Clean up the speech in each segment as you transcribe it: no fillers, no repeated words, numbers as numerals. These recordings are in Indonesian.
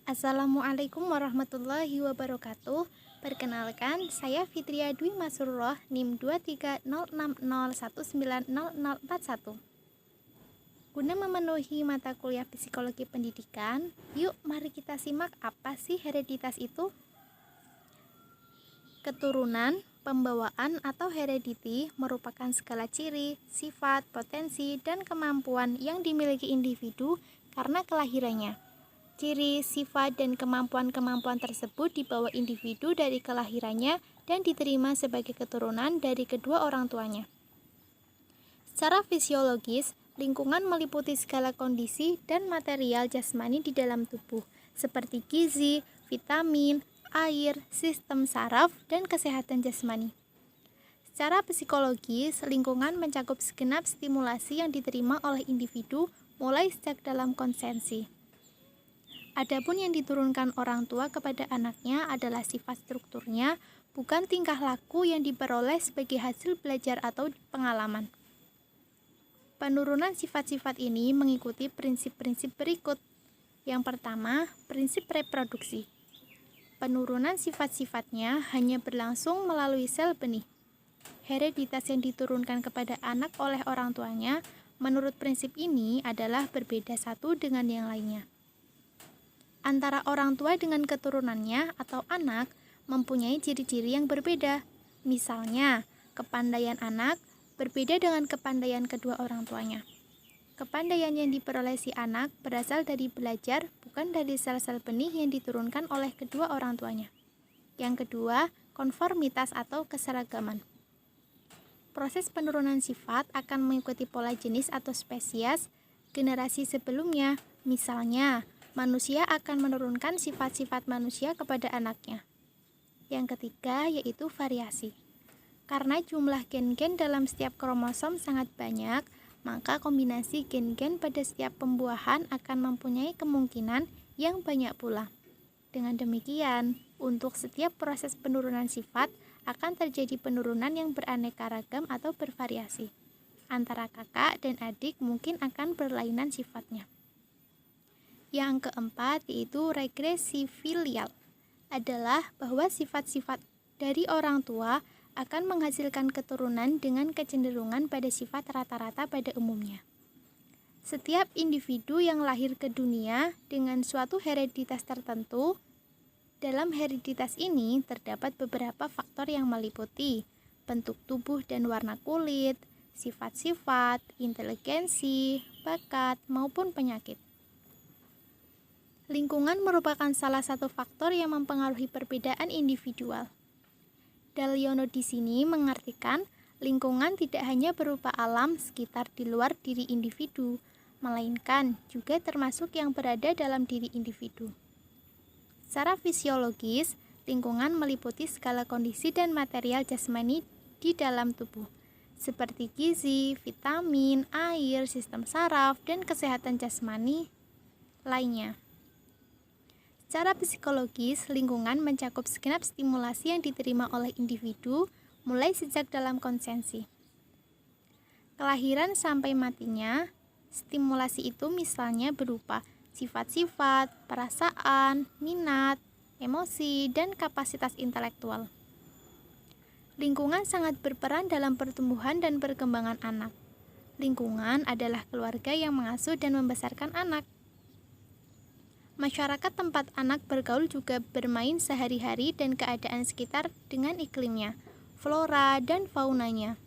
Assalamualaikum warahmatullahi wabarakatuh. Perkenalkan, saya Fitria Dwi Masrurroh, NIM 23060190041. Guna memenuhi mata kuliah Psikologi Pendidikan, yuk mari kita simak apa sih hereditas itu. Keturunan, pembawaan atau heredity merupakan segala ciri, sifat, potensi, dan kemampuan yang dimiliki individu karena kelahirannya. Ciri, sifat, dan kemampuan-kemampuan tersebut dibawa individu dari kelahirannya dan diterima sebagai keturunan dari kedua orang tuanya. Secara fisiologis, lingkungan meliputi segala kondisi dan material jasmani di dalam tubuh, seperti gizi, vitamin, air, sistem saraf, dan kesehatan jasmani. Secara psikologis, lingkungan mencakup segenap stimulasi yang diterima oleh individu mulai sejak dalam konsensi. Adapun yang diturunkan orang tua kepada anaknya adalah sifat strukturnya, bukan tingkah laku yang diperoleh sebagai hasil belajar atau pengalaman. Penurunan sifat-sifat ini mengikuti prinsip-prinsip berikut. Yang pertama, prinsip reproduksi. Penurunan sifat-sifatnya hanya berlangsung melalui sel benih. Hereditas yang diturunkan kepada anak oleh orang tuanya, menurut prinsip ini adalah berbeda satu dengan yang lainnya. Antara orang tua dengan keturunannya atau anak mempunyai ciri-ciri yang berbeda. Misalnya, kepandaian anak berbeda dengan kepandaian kedua orang tuanya. Kepandaian yang diperoleh si anak berasal dari belajar, bukan dari sel-sel benih yang diturunkan oleh kedua orang tuanya. Yang kedua, konformitas atau keseragaman. Proses penurunan sifat akan mengikuti pola jenis atau spesies generasi sebelumnya. Misalnya, manusia akan menurunkan sifat-sifat manusia kepada anaknya. Yang ketiga yaitu variasi. Karena jumlah gen-gen dalam setiap kromosom sangat banyak, maka kombinasi gen-gen pada setiap pembuahan akan mempunyai kemungkinan yang banyak pula. Dengan demikian, untuk setiap proses penurunan sifat akan terjadi penurunan yang beraneka ragam atau bervariasi. Antara kakak dan adik mungkin akan berlainan sifatnya. Yang keempat yaitu regresi filial, adalah bahwa sifat-sifat dari orang tua akan menghasilkan keturunan dengan kecenderungan pada sifat rata-rata pada umumnya. Setiap individu yang lahir ke dunia dengan suatu hereditas tertentu, dalam hereditas ini terdapat beberapa faktor yang meliputi bentuk tubuh dan warna kulit, sifat-sifat, inteligensi, bakat, maupun penyakit. Lingkungan merupakan salah satu faktor yang mempengaruhi perbedaan individual. Daliono di sini mengartikan lingkungan tidak hanya berupa alam sekitar di luar diri individu, melainkan juga termasuk yang berada dalam diri individu. Secara fisiologis, lingkungan meliputi segala kondisi dan material jasmani di dalam tubuh, seperti gizi, vitamin, air, sistem saraf, dan kesehatan jasmani lainnya. Secara psikologis, lingkungan mencakup segenap stimulasi yang diterima oleh individu mulai sejak dalam konsensi. Kelahiran sampai matinya, stimulasi itu misalnya berupa sifat-sifat, perasaan, minat, emosi, dan kapasitas intelektual. Lingkungan sangat berperan dalam pertumbuhan dan perkembangan anak. Lingkungan adalah keluarga yang mengasuh dan membesarkan anak. Masyarakat tempat anak bergaul juga bermain sehari-hari dan keadaan sekitar dengan iklimnya, flora, dan faunanya.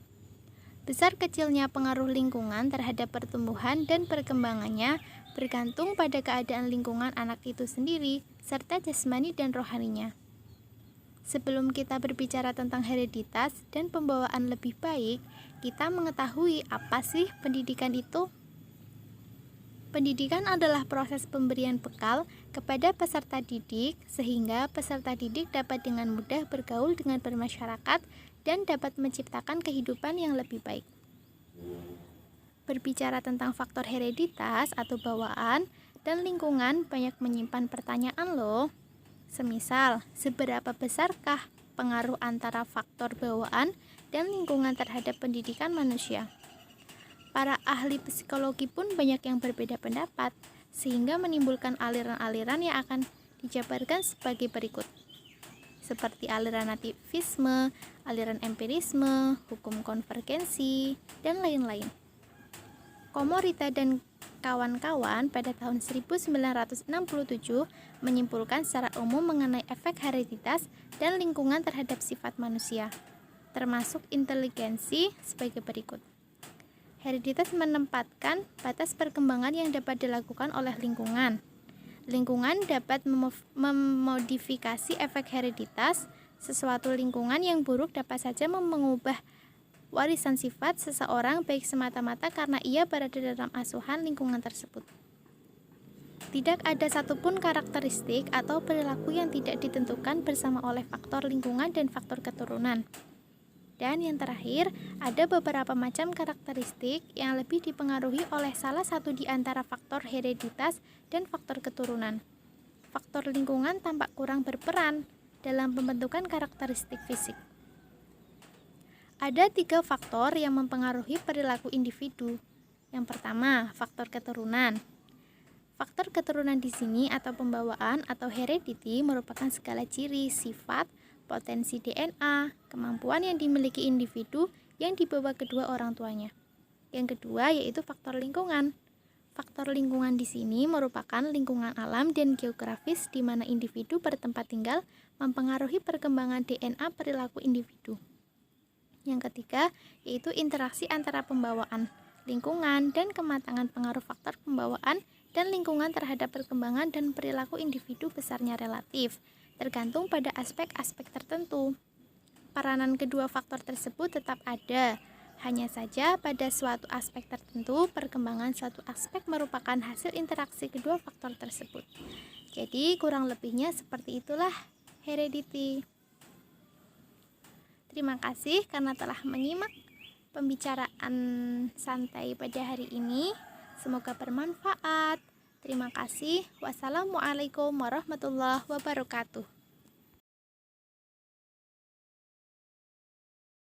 Besar kecilnya pengaruh lingkungan terhadap pertumbuhan dan perkembangannya bergantung pada keadaan lingkungan anak itu sendiri, serta jasmani dan rohaninya. Sebelum kita berbicara tentang hereditas dan pembawaan lebih baik, kita mengetahui apa sih pendidikan itu? Pendidikan adalah proses pemberian bekal kepada peserta didik sehingga peserta didik dapat dengan mudah bergaul dengan bermasyarakat dan dapat menciptakan kehidupan yang lebih baik. Berbicara tentang faktor hereditas atau bawaan dan lingkungan banyak menyimpan pertanyaan loh. Semisal, seberapa besarkah pengaruh antara faktor bawaan dan lingkungan terhadap pendidikan manusia? Para ahli psikologi pun banyak yang berbeda pendapat, sehingga menimbulkan aliran-aliran yang akan dijabarkan sebagai berikut, seperti aliran nativisme, aliran empirisme, hukum konvergensi, dan lain-lain. Komorita dan kawan-kawan pada tahun 1967 menyimpulkan secara umum mengenai efek hereditas dan lingkungan terhadap sifat manusia, termasuk inteligensi sebagai berikut. Hereditas menempatkan batas perkembangan yang dapat dilakukan oleh lingkungan. Lingkungan dapat memodifikasi efek hereditas. Sesuatu lingkungan yang buruk dapat saja mengubah warisan sifat seseorang baik semata-mata karena ia berada dalam asuhan lingkungan tersebut. Tidak ada satupun karakteristik atau perilaku yang tidak ditentukan bersama oleh faktor lingkungan dan faktor keturunan. Dan yang terakhir, ada beberapa macam karakteristik yang lebih dipengaruhi oleh salah satu di antara faktor hereditas dan faktor keturunan. Faktor lingkungan tampak kurang berperan dalam pembentukan karakteristik fisik. Ada 3 faktor yang mempengaruhi perilaku individu. Yang pertama, faktor keturunan. Faktor keturunan di sini atau pembawaan atau heredity merupakan segala ciri, sifat, potensi DNA, kemampuan yang dimiliki individu yang dibawa kedua orang tuanya. Yang kedua yaitu faktor lingkungan. Faktor lingkungan di sini merupakan lingkungan alam dan geografis di mana individu bertempat tinggal mempengaruhi perkembangan DNA perilaku individu. Yang ketiga yaitu interaksi antara pembawaan, lingkungan, dan kematangan pengaruh faktor pembawaan dan lingkungan terhadap perkembangan dan perilaku individu besarnya relatif, tergantung pada aspek-aspek tertentu. Peranan kedua faktor tersebut tetap ada, hanya saja pada suatu aspek tertentu, perkembangan suatu aspek merupakan hasil interaksi kedua faktor tersebut. Jadi kurang lebihnya seperti itulah heredity. Terima kasih karena telah menyimak pembicaraan santai pada hari ini. Semoga bermanfaat. Terima kasih. Wassalamualaikum warahmatullahi wabarakatuh.